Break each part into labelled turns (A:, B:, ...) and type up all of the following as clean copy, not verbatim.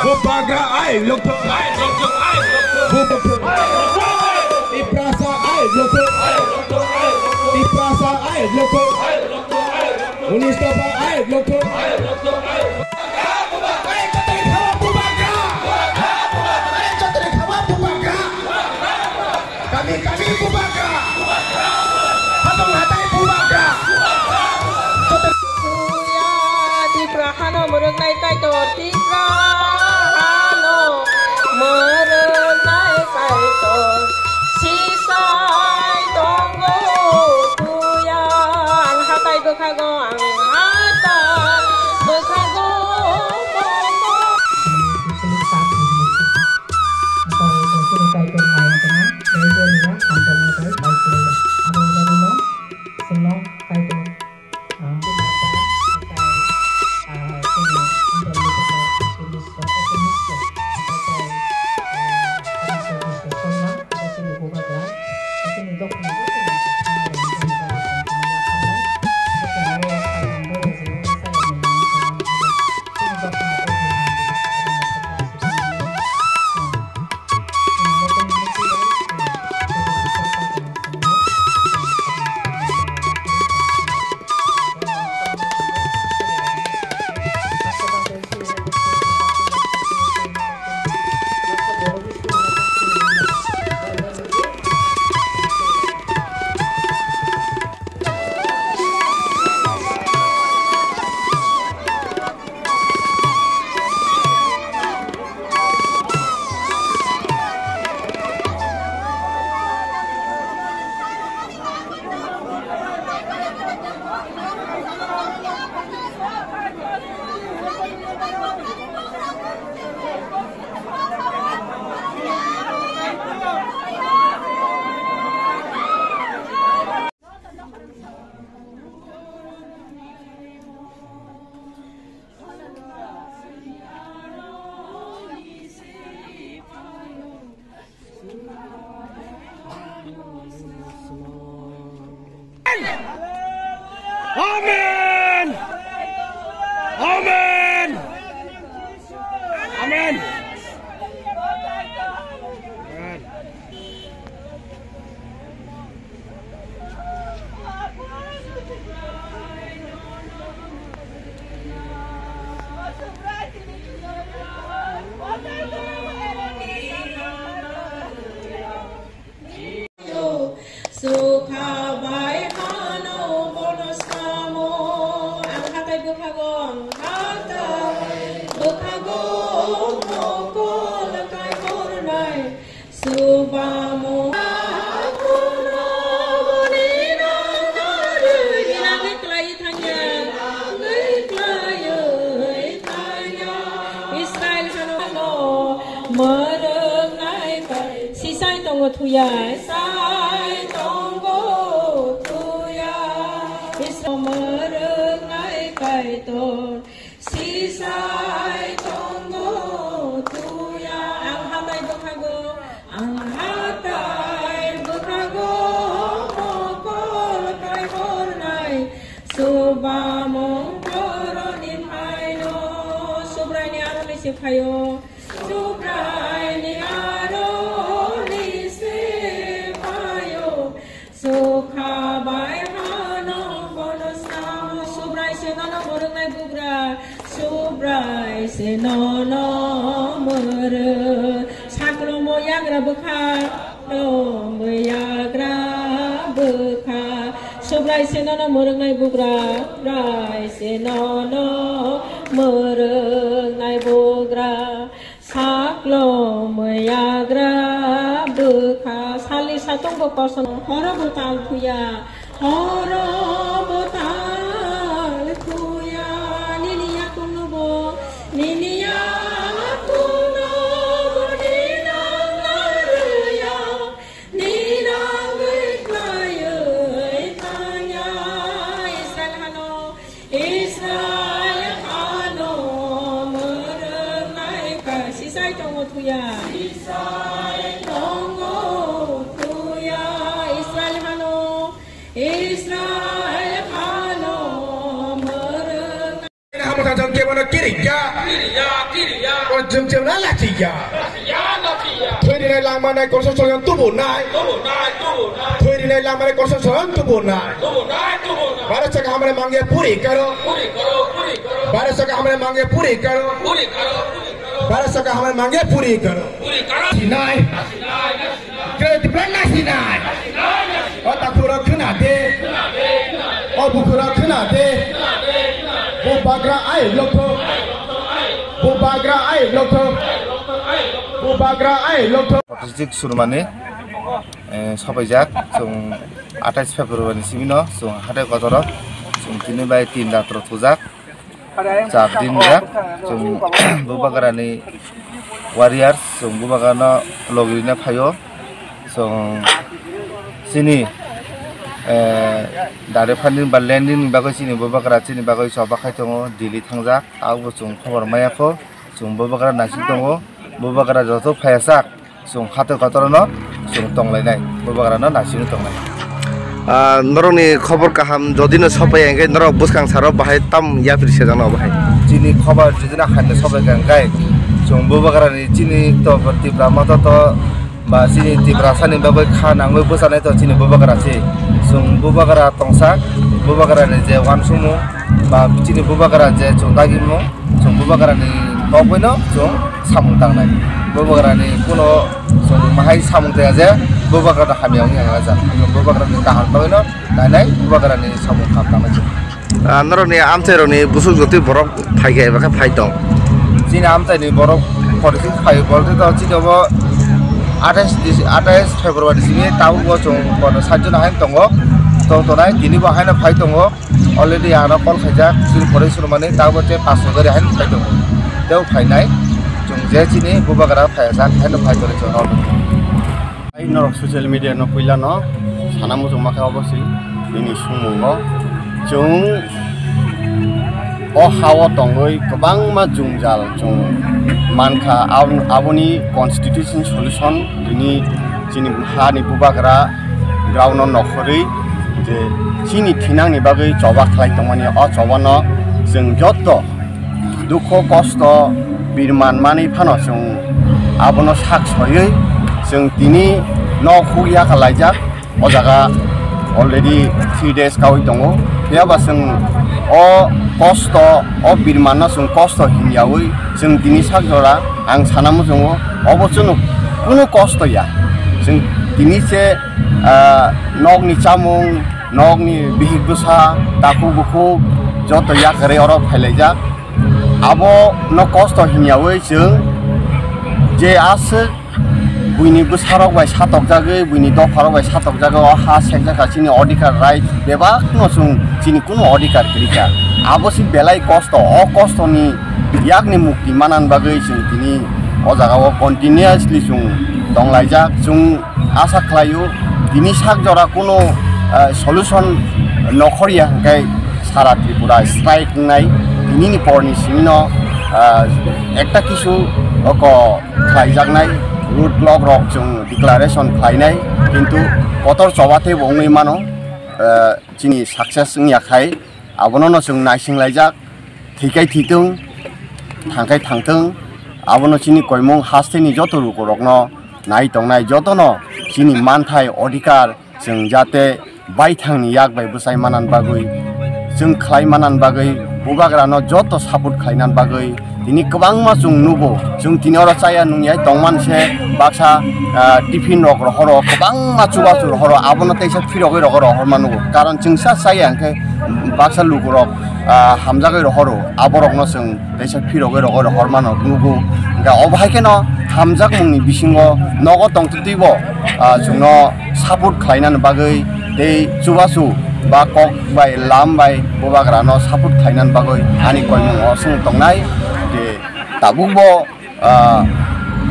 A: Bupaga ay lukto Di prasa ay lukto Di prasa ay lukto Unistapa ay lukto Kami Bupaga Habang hatay Bupaga
B: Suya di prahano merenai kai to di prahano merenai kai to sisai tonggo suya ang hatai bekago ang hatai bekago
A: Amen. Amen. Amen.
B: Sukha bai hano bonus kamo ang hatai bukagong hatai bukagong moko lakai kornai subamo akuno bonina naru ina ngeklai thanya tanya Israel hano merengai kai sisai tongo thuya sai tonggo tuya merengai kai ton sisai tonggo tuya ang hatai bukhago mokol kai hornai subamong koronin haino subrai ni aro lisi phayo subrai ni aro lisi phayo sukha bai hano bonus kamo subrai se nono merengai bugra subrai se nono mere saklo moyagra bekha no moyagra bekha subrai se nono merengai bugra rai se nono merengai bugra saklo moyagra bekha sali satong bokoson horo botal puya horo botal puya niniya kunubo niniya kunubo nina naruya nina gaiklaya tanya Israel hano merengai ka sisai tongo tuya Israel hano Israel
A: sang sang kia mana kiri ya con jeng lá là gì ya thuê đi này làm mà này con sang sang tu bổn này thuê đi này làm mà này con sang sang tu bổn này बारह सौ का हमने मांगे पूरी करो 1200 का हमने मांगे पूरी करो 1200 का हमने मांगे पूरी करो सिनाई क्रेडिट प्लान ना सिनाई और ताकुरा खना दे और बुकुरा खना दे वो बागरा आए लोगों वो बागरा आए लोगों वो बागरा आए लोगों
C: पॉलिटिक शुरू माने सबाइजाक जों 28 फेब्रुवारि सिमिनो जों हाथे गतरा जों 3/3 रात्र थुजाक 4 दिन या जों बुबागारानि वारियर्स जों बुबागाना लगिना फायो जों सिनि दारेफानि बालेन्डिन बागै सिनि बुबागारा सिनि बागै सबाखाय दङ दिल्ली थांजाक आगो जों खबर मायाखौ जों बुबागारा नासि दङ बुबागारा जतो फायासाक जों हाथे गतरानो जों तंलायनाय बुबागारानो नासिनो तंलाय
D: नरनि खबर काहाम जदिनो सबाय एंगे नर बुसखां सारो बाहाय ताम या फिर सेजानो बाहाय
C: चिनी खबर जदिना खाने सबाय गांगाय जों बुबागारानि चिनी तो बर्ति ब्राह्मण तो बा चिनी तिब्रासानि बाबै खानांगै बोसानाय तो चिनी बुबागारासि जों बुबागारा तंसा बुबागारानि जे वानसुमु बा चिनी बुबागारा जे जोंदागिमु जों बुबागारानि बावैनो जों सामुं तांनाय बुबागारानि कुनो जों माहाय सामुं ताया जे बुबागारा हामियाव निङा जा जों बुबागारानि काहार बावैनो नायनाय बुबागारानि सामुं खामतांनाय
D: नरनि आमथेरनि बुसु जति बरफ फाइगे बाका फाइ दं
C: चिनी आमथेरनि बरफ पलिटिक फाइ बलते तो चिनोबो 28 फेब्रुवारि सिमि टाउनगो जों बन साजन हाइन दङ तनाय दिनिबो हाइन फाइ दङ अलरेडी आनो कल खायजा चिन फरेसर माने टाउनते 500 गरि हाइन फाइ दङ तेव फाइनाय जों जे चिनी बुबागारा फायजा हाइन फाइ दङ जों
E: ai norok social media no puila no sanamu jong maka obosi ini sumungo jong o hawa tongoi kobang ma jungjal jong manka aboni constitution solution ini chini hani bubagara ground no nokhori je chini thinang ni bagai choba khlai tongmani o chobano jong jotto dukho kosto birman mani phano jong abono sak soyoi जों दिनै न' खुया खालायजाक ओ जागा अलरेडी 3 days कावै दङ बेयाबा जों अ कष्ट अ बिरमाना जों कष्ट हियावै जों दिनै सागजरा आं सानामु जों अबचन कुनु कष्ट या जों दिनै से नगनि चामुं नगनि बिहिगबसा ताकु बुखु जत या करे अर फायलायजाक आबो न कष्ट हियावै जों जे आस बुइनि बोसाराव बाय सातक जागै बुइनि दफाराव बाय सातक जागै हा सेकजा खासिनि अधिकार राइट बेबाक न जों चिनि कुनु अधिकार गैया आबोसि बेलाय कष्ट अ कष्टनि यागनि मुक्ति मानान बागै जों दिनै अ जागाव कन्टिनिउअसलि जों दंलायजाक जों आसा खालायो दिनै साक जरा कुनु सल्युशन नखरिया हंगाय सारा त्रिपुरा स्ट्राइक नाय दिनैनि परनि सिमिनो एकटा किसु अक खालायजाकनाय रूट ब्लॉक रॉक जों डिक्लारेशन खायनाय किन्तु कतर चबाथे बंगै मानो चिनि सक्सेस याखाय आबोनो जों नायसिंलायजाक थैखाय थैथों थांखाय थांथों आबोनो चिनि कयमं हास्तेनि जत रुक रकनो नाय तंनाय जतनो चिनि मानथाय अधिकार जों जाते बायथांनि याक बाय बसाय मानान बागै जों खाय मानान बागै बुबाग्रानो जत सापर्ट खायनान बागै दिनै गोबां मा जों नुगो जों दिनर चाया नुयाय दंमानसे बाक्सा टिफिन रक हर गोबां माचु बाचु हर आबोनो तैसा फिरगै रक हरमानु कारण जोंसा चाया अंके बाक्सा लुगरक हामजागै हर आबरकनो जों तैसा फिरगै रक हरमानु नुगो गा अबहायकेनो हामजाक मुंनि बिसिङो नग तंतुतिबो जोंनो सापर्ट खायनान बागै दे जुबासु बा कक बाय लाम बाय बुबाग्रानो सापर्ट खायनान बागै आनि कयमं असुं तंनाय ताबुबो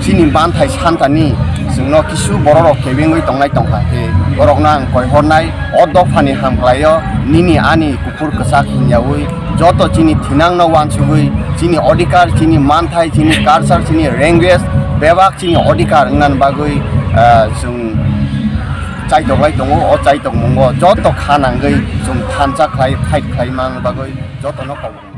E: चिनि बान्थाय सानतानि जोंनो किसु बररक केबिङै तंनाय तंखाते बरकना आं कयहरनाय अ दफानि हामख्लायो निनि आनि कुकुर कसाक हियावै जत चिनि थिनांनो वानसुगै चिनि अधिकार चिनि मानथाय चिनि कालचार चिनि लैंग्वेज बेबाक चिनि अधिकार होननान बागै जों चाइदगलाय दङ अ चाइदग मंगो जत खानांगै जों थानजा खाय फाइट खायमान बागै जतनो कबो